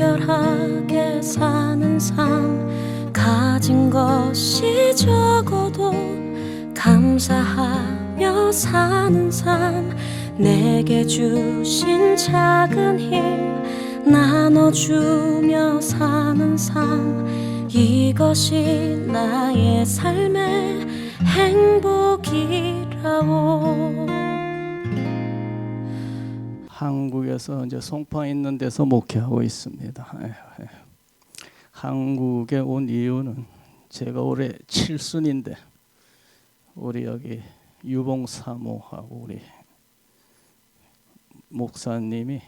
간결하게 사는 삶, 가진 것이 적어도 감사하며 사는 삶, 내게 주신 작은 힘 나눠주며 사는 삶, 이것이 나의 삶의 행복이라오. 한국에서 이제 송파 있는 데서 목회하고 있습니다. 한국에 온 이유는 제가 올해 7순인데 우리 여기 유봉 사모하고 우리 목사님이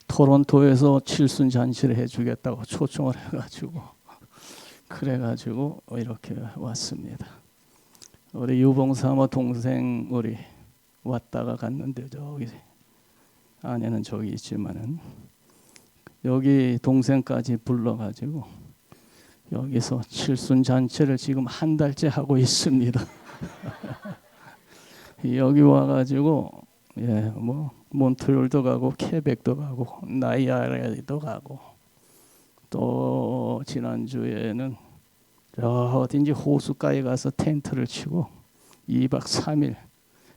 토론토에서 7순 잔치를 해주겠다고 초청을 해가지고 그래가지고 이렇게 왔습니다. 우리 유봉 사모 동생 우리 왔다가 갔는데 저기 아내는 저기 있지만은 여기 동생까지 불러가지고 여기서 7순 잔치를 지금 한 달째 하고 있습니다. 여기 와가지고 뭐 몬트리올도 가고 케벡도 가고 나이아라도 가고 또 지난주에는 어딘지 호수가에 가서 텐트를 치고 2박 3일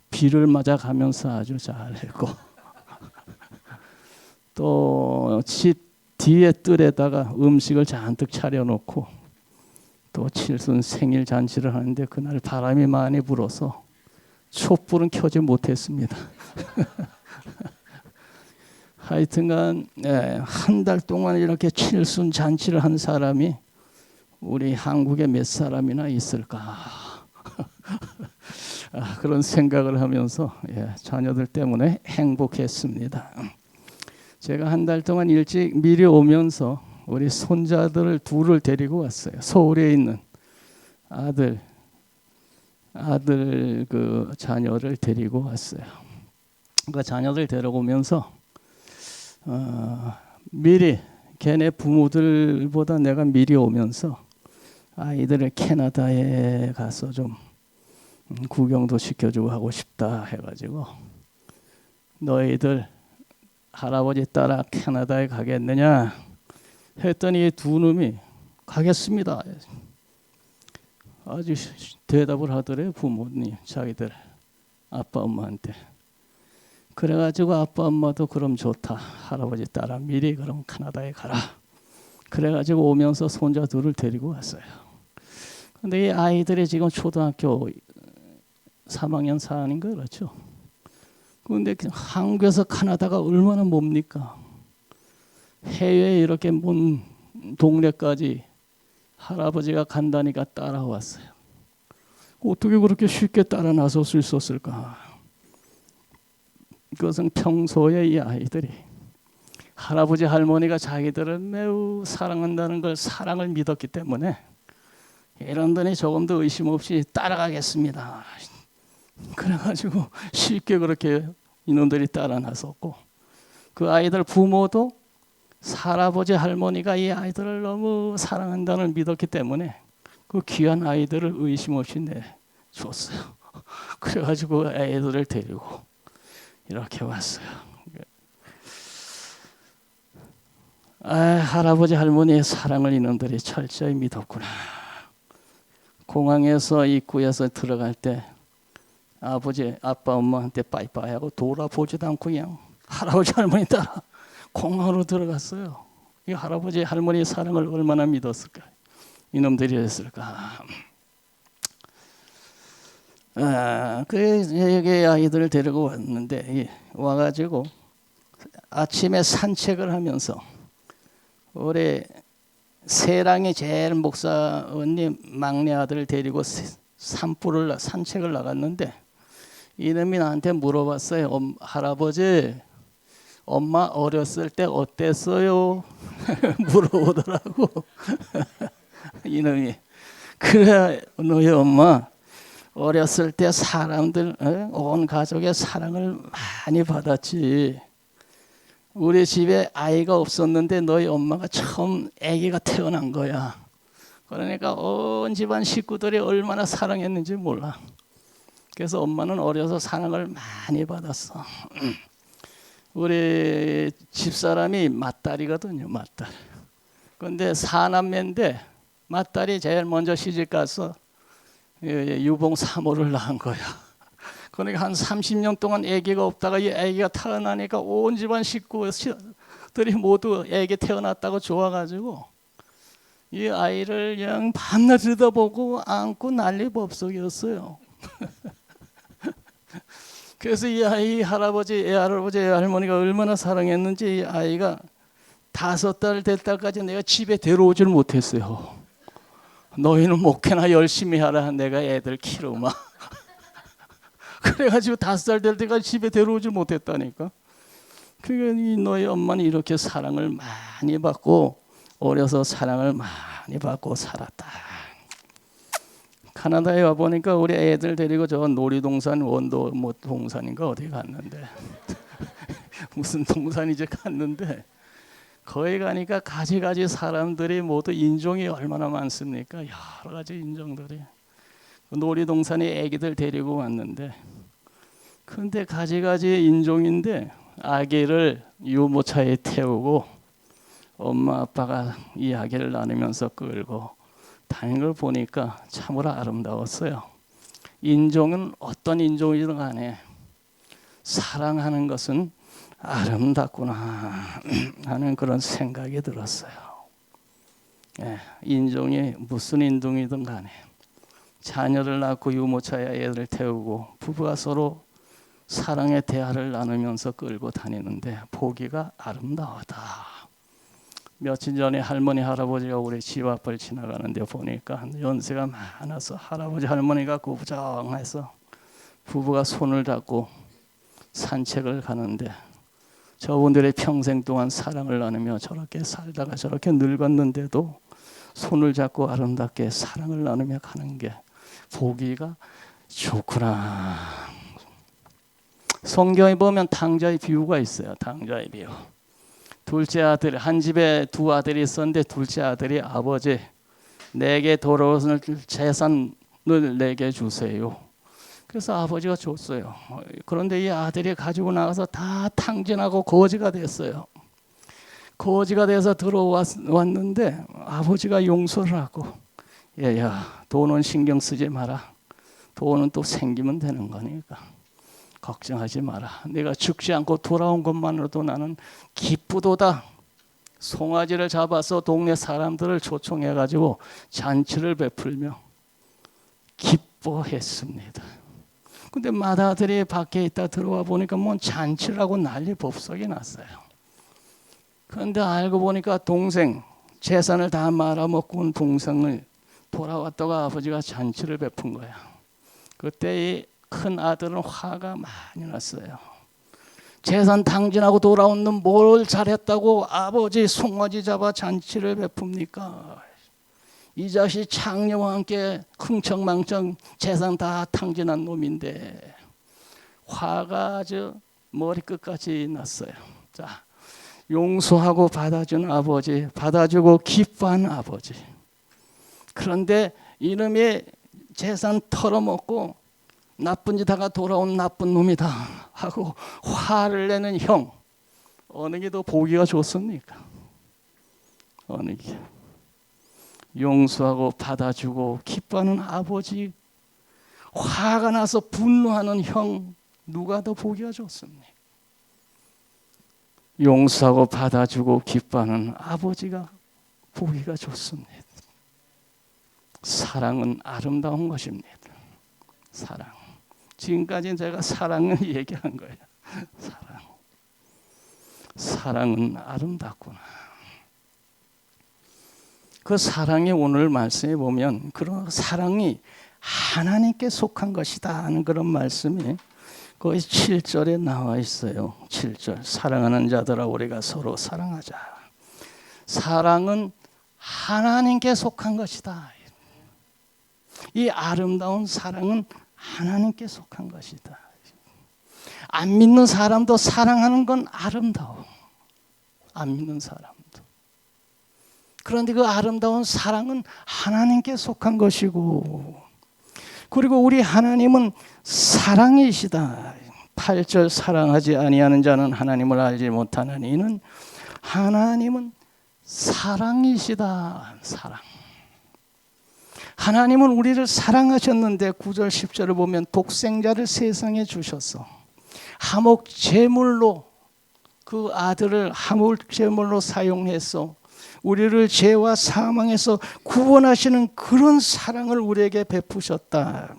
비를 맞아가면서 아주 잘했고 또 집 뒤에 뜰에다가 음식을 잔뜩 차려놓고 또 7순 생일 잔치를 하는데 그날 바람이 많이 불어서 촛불은 켜지 못했습니다. 하여튼간 한 달 동안 이렇게 7순 잔치를 한 사람이 우리 한국에 몇 사람이나 있을까 그런 생각을 하면서 자녀들 때문에 행복했습니다. 제가 한 달 동안 일찍 미리 오면서 우리 손자들을 둘을 데리고 왔어요. 서울에 있는 아들 그 자녀를 데리고 왔어요. 그러니까 자녀들 데려오면서 미리 걔네 부모들보다 내가 미리 오면서 아이들을 캐나다에 가서 좀 구경도 시켜주고 하고 싶다 해가지고 너희들 할아버지 따라 캐나다에 가겠느냐 했더니 두 놈이 가겠습니다. 아주 대답을 하더래요. 부모님 자기들 아빠 엄마한테. 그래가지고 아빠 엄마도 그럼 좋다. 할아버지 따라 미리 그럼 캐나다에 가라. 그래가지고 오면서 손자 둘을 데리고 왔어요. 근데 이 아이들이 지금 초등학교 3학년 4학년인가 그렇죠. 그런데 한국에서 캐나다가 얼마나 멉니까? 해외에 이렇게 먼 동네까지 할아버지가 간다니까 따라왔어요. 어떻게 그렇게 쉽게 따라 나설 수 있었을까? 그것은 평소에 이 아이들이 할아버지 할머니가 자기들을 매우 사랑한다는 걸 사랑을 믿었기 때문에 이런더니 조금도 의심 없이 따라가겠습니다. 그래가지고 쉽게 그렇게 이놈들이 따라 나섰고 그 아이들 부모도 할아버지 할머니가 이 아이들을 너무 사랑한다는 믿었기 때문에 그 귀한 아이들을 의심 없이 내줬어요. 그래가지고 애들을 데리고 이렇게 왔어요. 할아버지 할머니의 사랑을 이놈들이 철저히 믿었구나. 공항에서 입구에서 들어갈 때 아버지 아빠 엄마한테 빠이빠이 하고 돌아보지도 않고 그냥 할아버지 할머니 따라 공항으로 들어갔어요. 이 할아버지 할머니의 사랑을 얼마나 믿었을까? 이놈들이 했을까? 그 여기 아이들을 데리고 왔는데 와가지고 아침에 산책을 하면서 올해 세랑이 제일 목사님 막내 아들을 데리고 산책을 나갔는데 이놈이 나한테 물어봤어요. 할아버지 엄마 어렸을 때 어땠어요? 물어보더라고. 이놈이 그래 너희 엄마 어렸을 때 사람들 온 가족의 사랑을 많이 받았지. 우리 집에 아이가 없었는데 너희 엄마가 처음 아기가 태어난 거야. 그러니까 온 집안 식구들이 얼마나 사랑했는지 몰라. 그래서 엄마는 어려서 사랑을 많이 받았어. 우리 집사람이 맏딸이거든요. 맏딸. 그런데 사남매인데 맏딸이 제일 먼저 시집가서 유봉 3호를 낳은 거야. 그러니까 한 30년 동안 아기가 없다가 이 아기가 태어나니까 온 집안 식구들이 모두 아기 태어났다고 좋아가지고 이 아이를 그냥 밤낮 들여다보고 안고 난리 법석이었어요. 그래서 이 아이 할아버지, 애할머니가 얼마나 사랑했는지 이 아이가 5달 될 때까지 내가 집에 데려오질 못했어요. 너희는 목회나 열심히 하라. 내가 애들 키우마. 그래가지고 5살 될 때까지 집에 데려오질 못했다니까. 그러니까 너희 엄마는 이렇게 사랑을 많이 받고 어려서 사랑을 많이 받고 살았다. 카나다에 와 보니까 우리 애들 데리고 저 놀이동산 원도 뭐 동산인가 어디 갔는데 무슨 동산이지 갔는데 거기 가니까 가지가지 사람들이 모두 인종이 얼마나 많습니까? 여러 가지 인종들이. 놀이동산에 애기들 데리고 왔는데 근데 가지가지 인종인데 아기를 유모차에 태우고 엄마 아빠가 이야기를 나누면서 끌고 다니는 걸 보니까 참으로 아름다웠어요. 인종은 어떤 인종이든 간에 사랑하는 것은 아름답구나 하는 그런 생각이 들었어요. 인종이 무슨 인종이든 간에 자녀를 낳고 유모차에 애를 태우고 부부가 서로 사랑의 대화를 나누면서 끌고 다니는데 보기가 아름다웠다. 며칠 전에 할머니 할아버지가 우리 집 앞을 지나가는데 보니까 연세가 많아서 할아버지 할머니가 구부정해서 부부가 손을 잡고 산책을 가는데 저분들의 평생 동안 사랑을 나누며 저렇게 살다가 저렇게 늙었는데도 손을 잡고 아름답게 사랑을 나누며 가는 게 보기가 좋구나. 성경에 보면 탕자의 비유가 있어요. 탕자의 비유. 둘째 아들, 한 집에 두 아들이 있었는데 둘째 아들이 아버지 내게 돌아올 재산을 내게 주세요. 그래서 아버지가 줬어요. 그런데 이 아들이 가지고 나가서 다 탕진하고 거지가 됐어요. 거지가 돼서 들어왔는데 아버지가 용서를 하고 얘야 돈은 신경 쓰지 마라. 돈은 또 생기면 되는 거니까 걱정하지 마라. 내가 죽지 않고 돌아온 것만으로도 나는 기쁘도다. 송아지를 잡아서 동네 사람들을 초청해가지고 잔치를 베풀며 기뻐했습니다. 근데 맏아들이 밖에 있다 들어와 보니까 뭔 잔치를 하고 난리 법석이 났어요. 그런데 알고 보니까 동생 재산을 다 말아먹고 온 동생을 돌아왔다가 아버지가 잔치를 베푼 거야. 그때 이 큰 아들은 화가 많이 났어요. 재산 탕진하고 돌아온 놈 뭘 잘했다고 아버지 송아지 잡아 잔치를 베풉니까? 이 자식 창녀와 함께 흥청망청 재산 다 탕진한 놈인데 화가 아주 머리끝까지 났어요. 자, 용서하고 받아준 아버지, 받아주고 기뻐한 아버지. 그런데 이놈의 재산 털어먹고 나쁜 짓 하가 돌아온 나쁜 놈이다 하고 화를 내는 형, 어느 게 더 보기가 좋습니까? 어느 게? 용서하고 받아주고 기뻐하는 아버지, 화가 나서 분노하는 형, 누가 더 보기가 좋습니까? 용서하고 받아주고 기뻐하는 아버지가 보기가 좋습니다. 사랑은 아름다운 것입니다. 사랑. 지금까지 제가 사랑을 얘기한 거예요. 사랑. 사랑은 아름답구나. 그 사랑이 오늘 말씀에 보면 그런 사랑이 하나님께 속한 것이다 하는 그런 말씀이 거의 7절에 나와 있어요. 7절. 사랑하는 자들아 우리가 서로 사랑하자. 사랑은 하나님께 속한 것이다. 이 아름다운 사랑은 하나님께 속한 것이다. 안 믿는 사람도 사랑하는 건 아름다워. 안 믿는 사람도. 그런데 그 아름다운 사랑은 하나님께 속한 것이고, 그리고 우리 하나님은 사랑이시다. 8절 사랑하지 아니하는 자는 하나님을 알지 못하나니 이는 하나님은 사랑이시다. 사랑. 하나님은 우리를 사랑하셨는데 9절 10절을 보면 독생자를 세상에 주셨어. 화목 제물로 그 아들을 화목 제물로 사용해서 우리를 죄와 사망에서 구원하시는 그런 사랑을 우리에게 베푸셨다.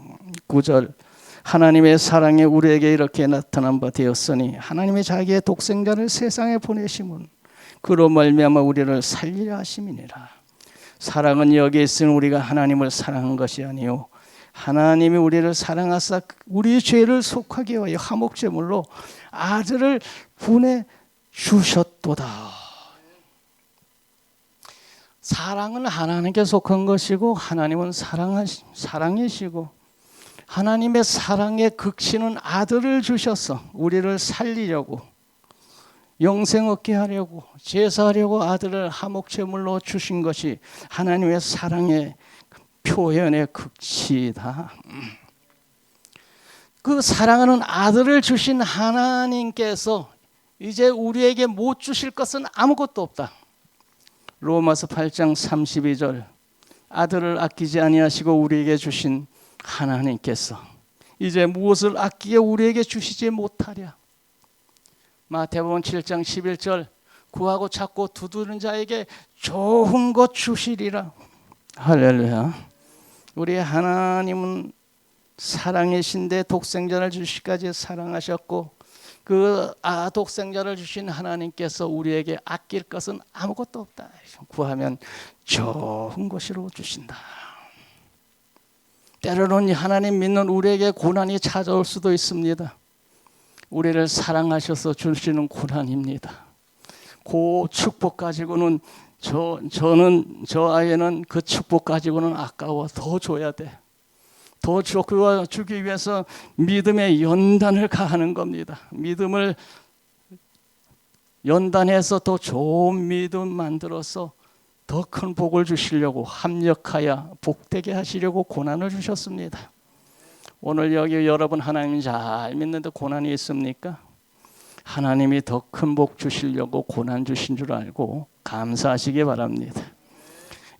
9절 하나님의 사랑이 우리에게 이렇게 나타난 바 되었으니 하나님의 자기의 독생자를 세상에 보내심은 그로 말미암아 우리를 살리려 하심이니라. 사랑은 여기에 있으니 우리가 하나님을 사랑한 것이 아니요 하나님이 우리를 사랑하사 우리 죄를 속하게 하여 화목제물로 아들을 보내주셨도다. 사랑은 하나님께 속한 것이고 하나님은 사랑이시고 하나님의 사랑의 극치는 아들을 주셔서 우리를 살리려고 영생 얻게 하려고 제사하려고 아들을 화목제물로 주신 것이 하나님의 사랑의 표현의 극치다. 그 사랑하는 아들을 주신 하나님께서 이제 우리에게 못 주실 것은 아무것도 없다. 로마서 8장 32절 아들을 아끼지 아니하시고 우리에게 주신 하나님께서 이제 무엇을 아끼게 우리에게 주시지 못하랴. 마태복음 7장 11절 구하고 찾고 두드리는 자에게 좋은 것 주시리라. 할렐루야. 우리 하나님은 사랑이신데 독생자를 주시기까지 사랑하셨고 그 독생자를 주신 하나님께서 우리에게 아낄 것은 아무것도 없다. 구하면 좋은 것으로 주신다. 때로는 하나님 믿는 우리에게 고난이 찾아올 수도 있습니다. 우리를 사랑하셔서 주시는 고난입니다. 그 축복 가지고는 저 아이는 그 축복 가지고는 아까워. 더 줘야 돼. 더 주기 위해서 믿음의 연단을 가하는 겁니다. 믿음을 연단해서 더 좋은 믿음 만들어서 더 큰 복을 주시려고 합력하여 복되게 하시려고 고난을 주셨습니다. 오늘 여기 여러분 하나님 잘 믿는데 고난이 있습니까? 하나님이 더 큰 복 주시려고 고난 주신 줄 알고 감사하시기 바랍니다.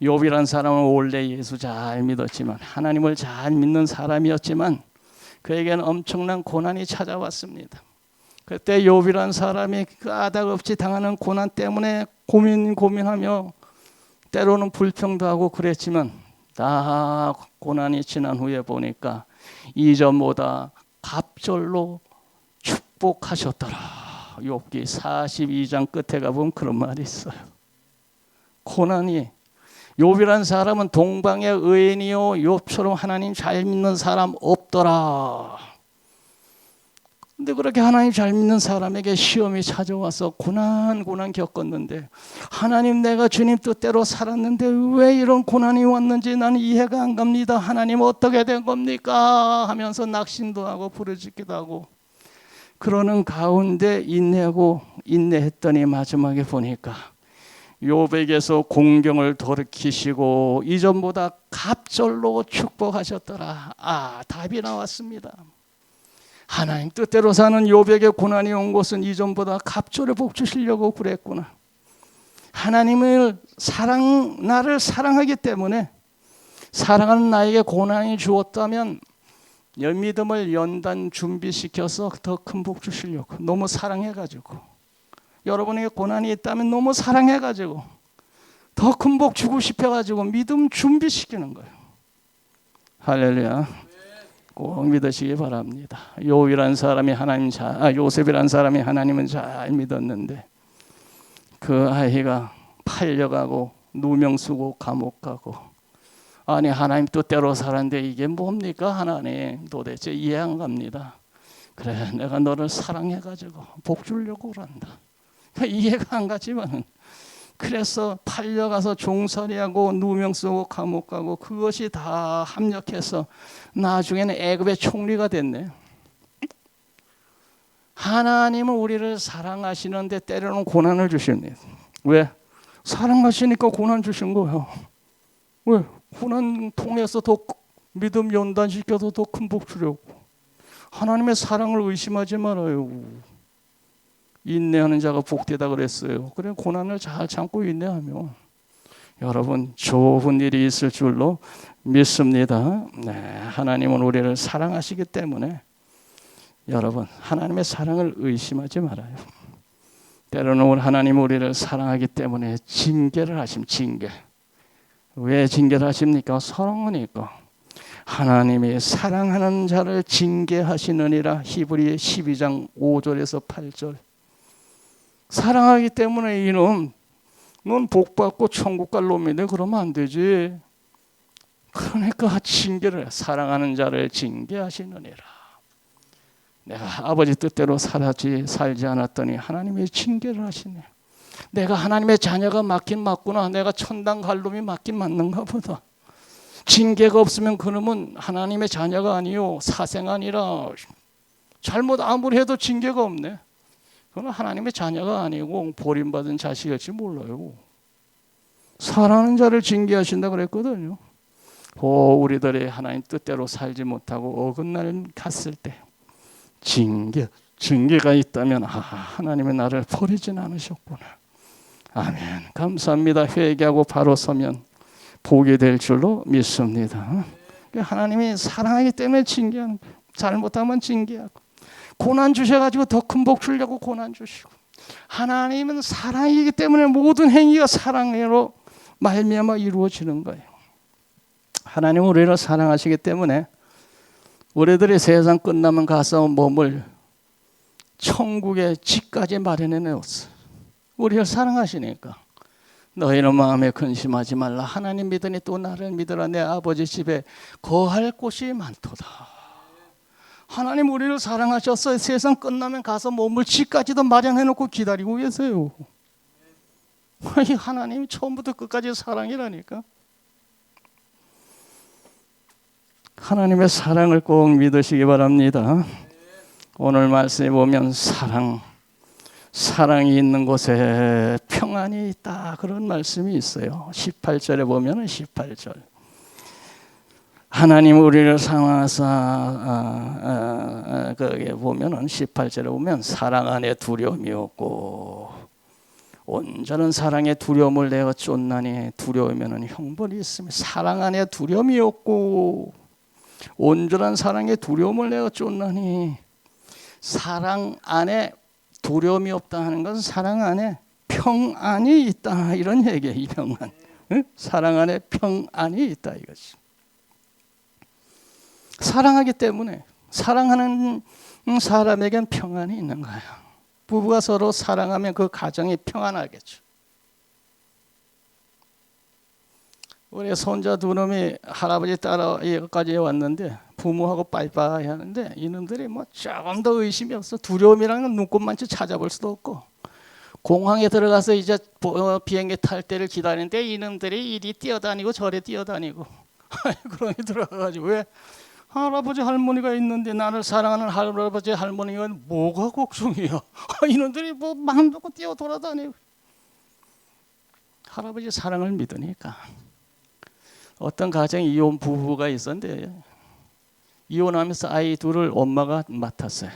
욥이란 사람은 원래 예수 잘 믿었지만 하나님을 잘 믿는 사람이었지만 그에게는 엄청난 고난이 찾아왔습니다. 그때 욥이란 사람이 까닭없이 당하는 고난 때문에 고민하며 때로는 불평도 하고 그랬지만 다 고난이 지난 후에 보니까 이전보다 갑절로 축복하셨더라. 욥기 42장 끝에 가보면 그런 말이 있어요. 고난이 욥이란 사람은 동방의 의인이요 욥처럼 하나님 잘 믿는 사람 없더라. 근데 그렇게 하나님 잘 믿는 사람에게 시험이 찾아와서 고난 겪었는데 하나님 내가 주님 뜻대로 살았는데 왜 이런 고난이 왔는지 나는 이해가 안 갑니다. 하나님 어떻게 된 겁니까? 하면서 낙심도 하고 부르짖기도 하고 그러는 가운데 인내했더니 마지막에 보니까 욥에게서 공경을 돌이키시고 이전보다 갑절로 축복하셨더라. 답이 나왔습니다. 하나님 뜻대로 사는 욥에게 고난이 온 것은 이전보다 갑절에 복 주시려고 그랬구나. 하나님을 나를 사랑하기 때문에 사랑하는 나에게 고난이 주었다면 믿음을 연단 준비시켜서 더 큰 복 주시려고 너무 사랑해가지고 여러분에게 고난이 있다면 너무 사랑해가지고 더 큰 복 주고 싶어가지고 믿음 준비시키는 거예요. 할렐루야. 꼭 믿으시기 바랍니다. 요셉이란 사람이 하나님은 잘 믿었는데 그 아이가 팔려가고 누명 쓰고 감옥 가고 아니 하나님 뜻대로 살았는데 이게 뭡니까 하나님 도대체 이해 안 갑니다. 그래 내가 너를 사랑해가지고 복 주려고 그런다. 이해가 안 가지만 그래서 팔려가서 종살이하고 누명 쓰고 감옥 가고 그것이 다 합력해서 나중에는 애굽의 총리가 됐네. 하나님은 우리를 사랑하시는데 때로는 고난을 주십니다. 왜? 사랑하시니까 고난 주신 거예요. 왜? 고난 통해서 더 믿음 연단시켜서 더 큰 복 주려고. 하나님의 사랑을 의심하지 말아요. 인내하는 자가 복되다 그랬어요. 그래 고난을 잘 참고 인내하면 여러분 좋은 일이 있을 줄로 믿습니다. 네, 하나님은 우리를 사랑하시기 때문에 여러분 하나님의 사랑을 의심하지 말아요. 때로는 하나님 우리를 사랑하기 때문에 징계를 하심. 징계. 왜 징계를 하십니까? 사랑하니까. 하나님이 사랑하는 자를 징계하시느니라. 히브리 12장 5절에서 8절. 사랑하기 때문에 이놈 넌 복받고 천국 갈 놈인데 그러면 안 되지. 그러니까 징계를 해. 사랑하는 자를 징계하시느니라. 내가 아버지 뜻대로 살지 않았더니 하나님의 징계를 하시네. 내가 하나님의 자녀가 맞긴 맞구나. 내가 천당 갈 놈이 맞긴 맞는가 보다. 징계가 없으면 그놈은 하나님의 자녀가 아니요 사생 아니라 잘못 아무리 해도 징계가 없네. 그건 하나님의 자녀가 아니고 버림받은 자식일지 몰라요. 사랑하는 자를 징계하신다 그랬거든요. 우리들이 하나님 뜻대로 살지 못하고 어긋날 갔을 때 징계가 있다면 하나님의 나를 버리진 않으셨구나. 아멘. 감사합니다. 회개하고 바로 서면 복이 될 줄로 믿습니다. 하나님이 사랑하기 때문에 징계하는 거예요. 잘못하면 징계하고 고난 주셔가지고 더 큰 복 주려고 고난 주시고 하나님은 사랑이기 때문에 모든 행위가 사랑으로 말미암아 이루어지는 거예요. 하나님은 우리를 사랑하시기 때문에 우리들이 세상 끝나면 가서 머물 천국의 집까지 마련해 놓았어. 우리를 사랑하시니까. 너희는 마음에 근심하지 말라. 하나님 믿으니 또 나를 믿으라. 내 아버지 집에 거할 곳이 많도다. 하나님 우리를 사랑하셨어요. 세상 끝나면 가서 머물 집까지도 마련해 놓고 기다리고 계세요. 하나님이 처음부터 끝까지 사랑이라니까. 하나님의 사랑을 꼭 믿으시기 바랍니다. 오늘 말씀에 보면 사랑이 있는 곳에 평안이 있다 그런 말씀이 있어요. 18절에 보면 18절 하나님 우리를 사랑하사 거기에 보면은 18절에 보면 사랑 안에 두려움이 없고 온전한 사랑의 두려움을 내가 쫓나니 두려우면은 형벌이 있으며 사랑 안에 두려움이 없고 온전한 사랑의 두려움을 내가 쫓나니 사랑 안에 두려움이 없다 하는 것은 사랑 안에 평안이 있다 이런 얘기예요. 이 평안. 응? 사랑 안에 평안이 있다 이것이. 사랑하기 때문에 사랑하는 사람에겐 평안이 있는 거예요. 부부가 서로 사랑하면 그 가정이 평안하겠죠. 우리 손자 두 놈이 할아버지 따라까지 왔는데 부모하고 빠이빠이 하는데 이놈들이 뭐 조금 더 의심이 없어. 두려움이라는 눈꽃만치 찾아볼 수도 없고 공항에 들어가서 이제 비행기 탈 때를 기다리는데 이놈들이 이리 뛰어다니고 저리 뛰어다니고 그러니 들어가가지고 왜 할아버지 할머니가 있는데 나를 사랑하는 할아버지 할머니가 뭐가 걱정이야. 이놈들이 뭐 마음 놓고 뛰어 돌아다니고 할아버지 사랑을 믿으니까. 어떤 가정에 이혼 부부가 있었는데 이혼하면서 아이 둘을 엄마가 맡았어요.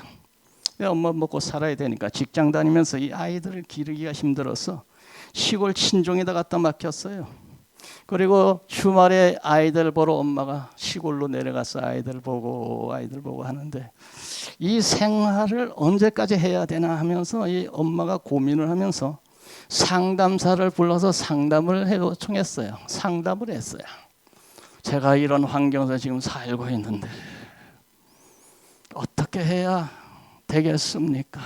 엄마 먹고 살아야 되니까 직장 다니면서 이 아이들을 기르기가 힘들어서 시골 친정에다 갖다 맡겼어요. 그리고 주말에 아이들 보러 엄마가 시골로 내려가서 아이들 보고 하는데 이 생활을 언제까지 해야 되나 하면서 이 엄마가 고민을 하면서 상담사를 불러서 상담을 요청했어요. 상담을 했어요. 제가 이런 환경에서 지금 살고 있는데 어떻게 해야 되겠습니까?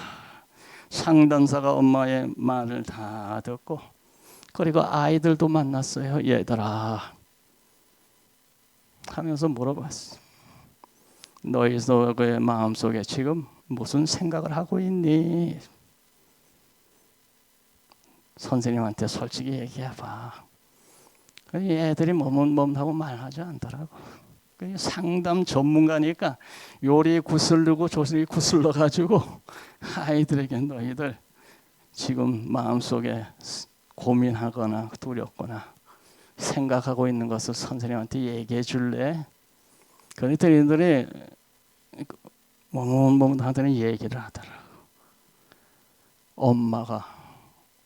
상담사가 엄마의 말을 다 듣고 그리고 아이들도 만났어요. 얘들아 하면서 물어봤어. 너희의 마음속에 지금 무슨 생각을 하고 있니? 선생님한테 솔직히 얘기해봐. 애들이 머뭇머뭇하고 말하지 않더라고. 상담 전문가니까 요리 구슬르고 조리 구슬러 가지고 아이들에게 너희들 지금 마음속에 고민하거나 두렵거나 생각하고 있는 것을 선생님한테 얘기해 줄래? 그랬더니 애들이 머뭇머뭇하더니 얘기를 하더라고. 엄마가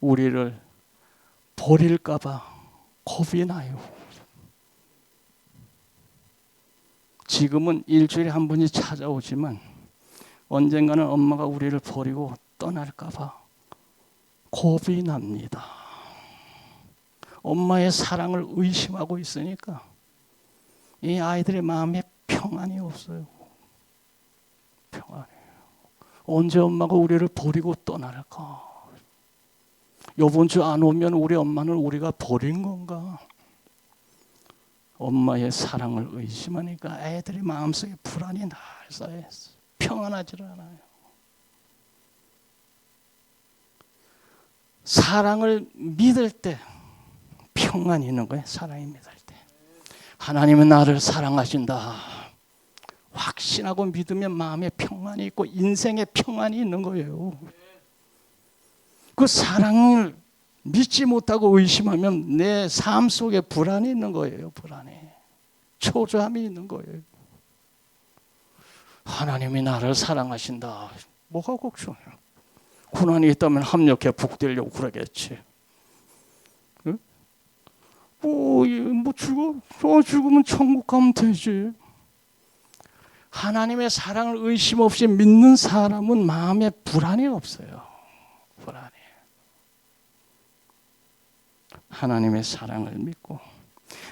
우리를 버릴까 봐 겁이 나요. 지금은 일주일에 한 번씩 찾아오지만 언젠가는 엄마가 우리를 버리고 떠날까 봐 겁이 납니다. 엄마의 사랑을 의심하고 있으니까 이 아이들의 마음에 평안이 없어요. 평안해요. 언제 엄마가 우리를 버리고 떠날까? 이번 주 안 오면 우리 엄마는 우리가 버린 건가? 엄마의 사랑을 의심하니까 애들이 마음속에 불안이 날 쌓여있어. 평안하지 않아요. 사랑을 믿을 때 평안이 있는 거예요. 사랑이 믿을 때. 하나님은 나를 사랑하신다. 확신하고 믿으면 마음에 평안이 있고 인생에 평안이 있는 거예요. 그 사랑을 믿지 못하고 의심하면 내 삶 속에 불안이 있는 거예요. 불안이. 초조함이 있는 거예요. 하나님이 나를 사랑하신다. 뭐가 걱정이야? 고난이 있다면 합력해 북되려고 그러겠지. 응? 뭐 죽으면 천국 가면 되지. 하나님의 사랑을 의심 없이 믿는 사람은 마음에 불안이 없어요. 불안이. 하나님의 사랑을 믿고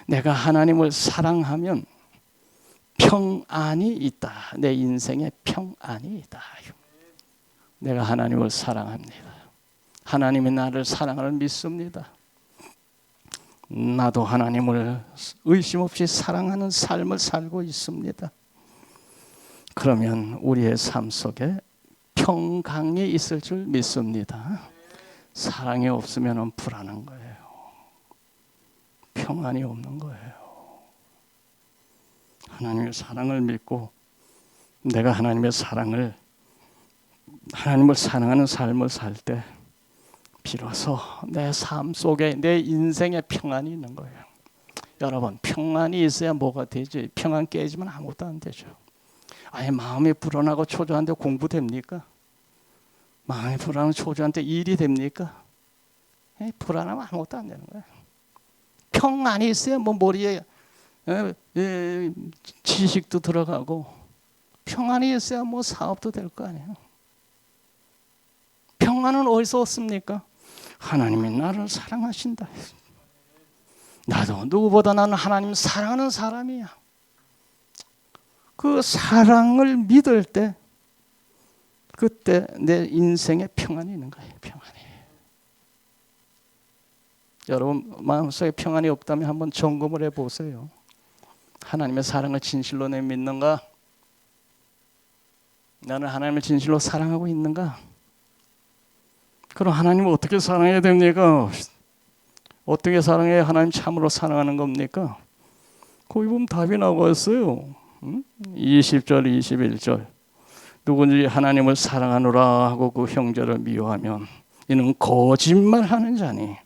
내가 하나님을 사랑하면 평안이 있다. 내 인생에 평안이 있다. 내가 하나님을 사랑합니다. 하나님이 나를 사랑을 믿습니다. 나도 하나님을 의심 없이 사랑하는 삶을 살고 있습니다. 그러면 우리의 삶 속에 평강이 있을 줄 믿습니다. 사랑이 없으면 불안한 거예요. 평안이 없는 거예요. 하나님의 사랑을 믿고 내가 하나님을 사랑하는 삶을 살 때 비로소 내 삶 속에 내 인생에 평안이 있는 거예요. 여러분, 평안이 있어야 뭐가 되지? 평안 깨지면 아무것도 안 되죠. 아예 마음이 불안하고 초조한데 공부됩니까? 마음이 불안하고 초조한데 일이 됩니까? 불안하면 아무것도 안 되는 거예요. 평안이 있어야 뭐 머리에 지식도 들어가고 평안이 있어야 뭐 사업도 될 거 아니에요. 평안은 어디서 얻습니까? 하나님이 나를 사랑하신다. 나도 누구보다 나는 하나님 사랑하는 사람이야. 그 사랑을 믿을 때 그때 내 인생에 평안이 있는 거예요. 평안이. 여러분 마음속에 평안이 없다면 한번 점검을 해보세요. 하나님의 사랑을 진실로 내 믿는가? 나는 하나님을 진실로 사랑하고 있는가? 그럼 하나님을 어떻게 사랑해야 됩니까? 어떻게 사랑해야 하나님 참으로 사랑하는 겁니까? 거기 보면 답이 나와 있어요. 20절 21절 누구든지 하나님을 사랑하노라 하고 그 형제를 미워하면 이는 거짓말하는 자니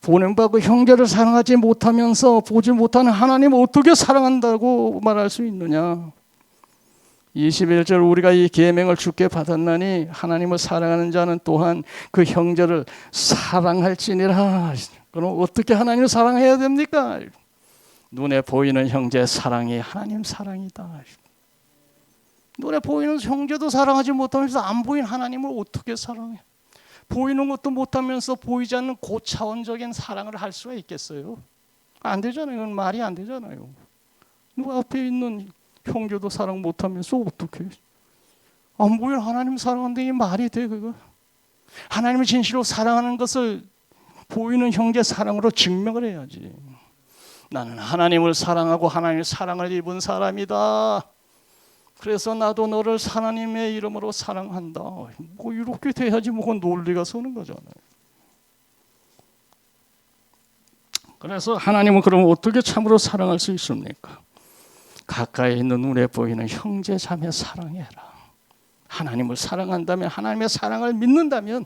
보낸받고 형제를 사랑하지 못하면서 보지 못하는 하나님을 어떻게 사랑한다고 말할 수 있느냐. 21절 우리가 이 계명을 주께 받았나니 하나님을 사랑하는 자는 또한 그 형제를 사랑할지니라. 그럼 어떻게 하나님을 사랑해야 됩니까? 눈에 보이는 형제 사랑이 하나님 사랑이다. 눈에 보이는 형제도 사랑하지 못하면서 안 보이는 하나님을 어떻게 사랑해? 보이는 것도 못하면서 보이지 않는 고차원적인 사랑을 할 수가 있겠어요? 안 되잖아요. 이건 말이 안 되잖아요. 누가 앞에 있는 형제도 사랑 못하면서 어떻게 안 보이는 하나님 사랑한다는 게 말이 돼? 그거 하나님을 진실로 사랑하는 것을 보이는 형제 사랑으로 증명을 해야지. 나는 하나님을 사랑하고 하나님의 사랑을 입은 사람이다. 그래서 나도 너를 하나님의 이름으로 사랑한다. 뭐 이렇게 돼야지 뭐 논리가 서는 거잖아요. 그래서 하나님은 그럼 어떻게 참으로 사랑할 수 있습니까? 가까이 있는 눈에 보이는 형제 자매 사랑해라. 하나님을 사랑한다면 하나님의 사랑을 믿는다면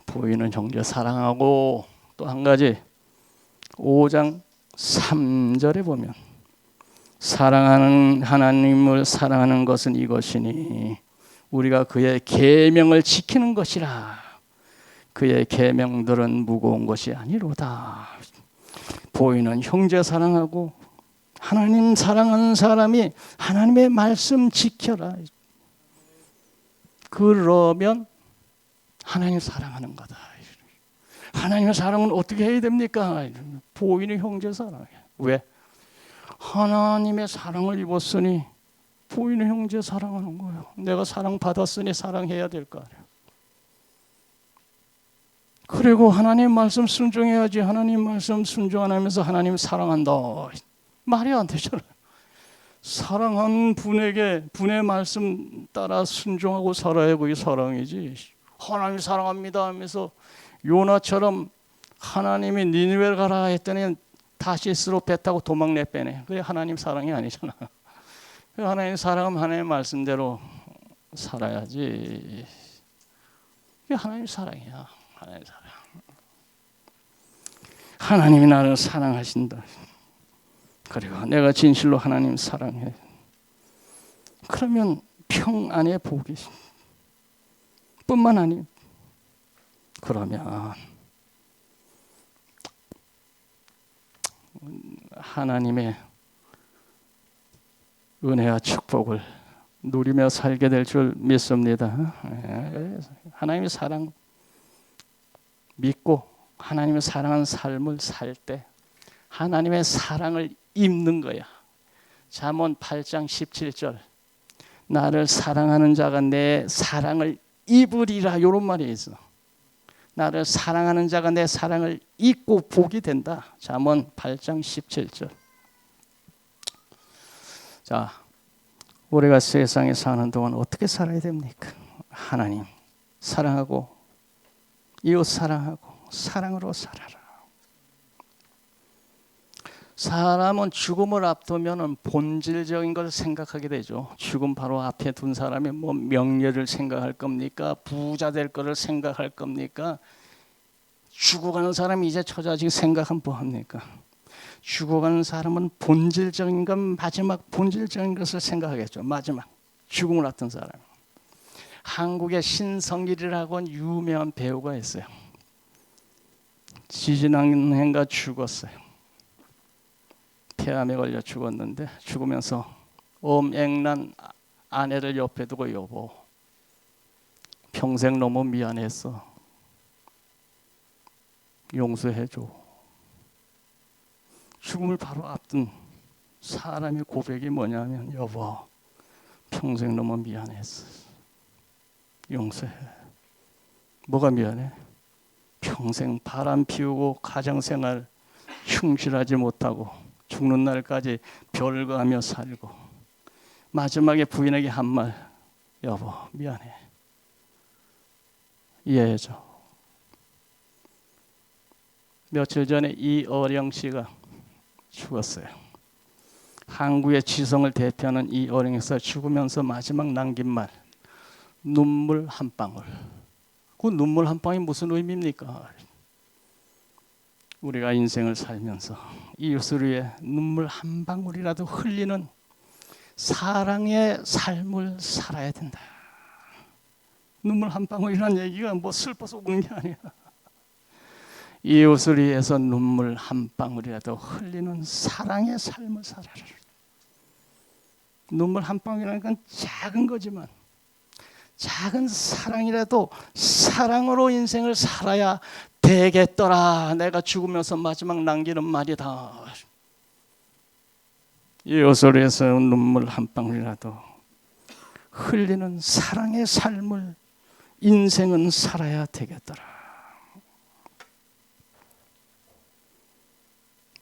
보이는 형제 사랑하고 또 한 가지 5장 3절에 보면 사랑하는 하나님을 사랑하는 것은 이것이니 우리가 그의 계명을 지키는 것이라. 그의 계명들은 무거운 것이 아니로다. 보이는 형제 사랑하고 하나님 사랑하는 사람이 하나님의 말씀 지켜라. 그러면 하나님 사랑하는 거다. 하나님의 사랑은 어떻게 해야 됩니까? 보이는 형제 사랑해. 왜? 하나님의 사랑을 입었으니 보이는 형제 사랑하는 거예요. 내가 사랑받았으니 사랑해야 될 거 아니에요. 그리고 하나님 말씀 순종해야지. 하나님 말씀 순종 안 하면서 하나님 사랑한다. 말이 안 되잖아요. 사랑하는 분의 말씀 따라 순종하고 살아야 그게 사랑이지. 하나님 사랑합니다 하면서 요나처럼 하나님이 니느웨를 가라 했더니 다시스로 배 타고 도망 내빼네. 그게 하나님 사랑이 아니잖아. 하나님 사랑하면 하나님 말씀대로 살아야지. 그게 하나님 사랑이야. 하나님 사랑. 하나님이 나를 사랑하신다. 그리고 내가 진실로 하나님 사랑해. 그러면 평안의 복이 뿐만 아니라 그러면 하나님의 은혜와 축복을 누리며 살게 될 줄 믿습니다. 하나님의 사랑 믿고 하나님의 사랑하는 삶을 살 때 하나님의 사랑을 입는 거야. 잠언 8장 17절 나를 사랑하는 자가 내 사랑을 입으리라. 이런 말이 있어. 나를 사랑하는 자가 내 사랑을 입고 복이 된다. 잠언 8장 17절. 자, 우리가 세상에 사는 동안 어떻게 살아야 됩니까? 하나님 사랑하고 이웃 사랑하고 사랑으로 살아라. 사람은 죽음을 앞두면 본질적인 걸 생각하게 되죠. 죽음 바로 앞에 둔 사람이 뭐 명예를 생각할 겁니까? 부자 될 거를 생각할 겁니까? 죽어가는 사람이 이제 처자식 생각하면 뭐합니까? 죽어가는 사람은 본질적인 것, 마지막 본질적인 것을 생각하겠죠. 마지막 죽음을 앞둔 사람. 한국에 신성일이라고 유명한 배우가 있어요. 지지난해인가 죽었어요. 폐암에 걸려 죽었는데 죽으면서 엄앵란 아내를 옆에 두고 여보 평생 너무 미안했어. 용서해줘. 죽음을 바로 앞둔 사람의 고백이 뭐냐면 여보 평생 너무 미안했어. 용서해. 뭐가 미안해? 평생 바람 피우고 가정생활 충실하지 못하고 죽는 날까지 별거하며 살고 마지막에 부인에게 한 말 여보 미안해. 이해해줘. 며칠 전에 이어령 씨가 죽었어요. 한국의 지성을 대표하는 이어령 씨가 죽으면서 마지막 남긴 말 눈물 한 방울. 그 눈물 한 방울이 무슨 의미입니까? 우리가 인생을 살면서 이웃을 위해 눈물 한 방울이라도 흘리는 사랑의 삶을 살아야 된다. 눈물 한 방울이라는 얘기가 뭐 슬퍼서 우는 게 아니야. 이웃을 위해서 눈물 한 방울이라도 흘리는 사랑의 삶을 살아라. 눈물 한 방울이라는 건 작은 거지만 작은 사랑이라도 사랑으로 인생을 살아야 되겠더라. 내가 죽으면서 마지막 남기는 말이다. 이웃을 위해서 눈물 한 방울이라도 흘리는 사랑의 삶을 인생은 살아야 되겠더라.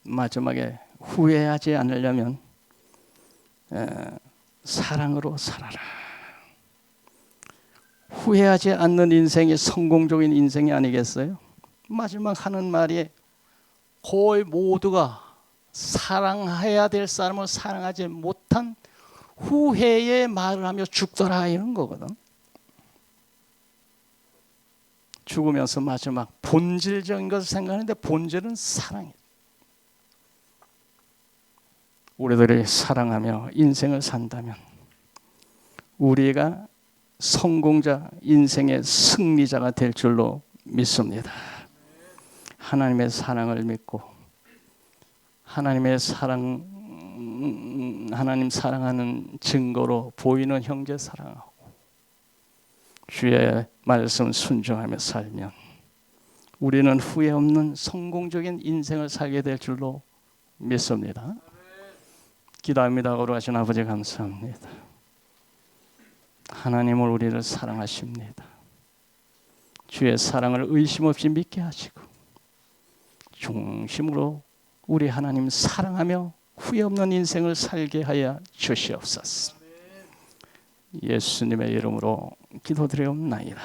마지막에 후회하지 않으려면 사랑으로 살아라. 후회하지 않는 인생이 성공적인 인생이 아니겠어요? 마지막 하는 말이 거의 모두가 사랑해야 될 사람을 사랑하지 못한 후회의 말을 하며 죽더라 이런 거거든. 죽으면서 마지막 본질적인 것을 생각하는데 본질은 사랑이에요. 우리들이 사랑하며 인생을 산다면 우리가 성공자, 인생의 승리자가 될 줄로 믿습니다. 하나님의 사랑을 믿고 하나님 사랑하는 증거로 보이는 형제 사랑하고 주의 말씀 순종하며 살면 우리는 후회 없는 성공적인 인생을 살게 될 줄로 믿습니다. 기도합니다. 거룩하신 아버지 감사합니다. 하나님은 우리를 사랑하십니다. 주의 사랑을 의심 없이 믿게 하시고 중심으로 우리 하나님 사랑하며 후회 없는 인생을 살게 하여 주시옵소서. 예수님의 이름으로 기도드리옵나이다.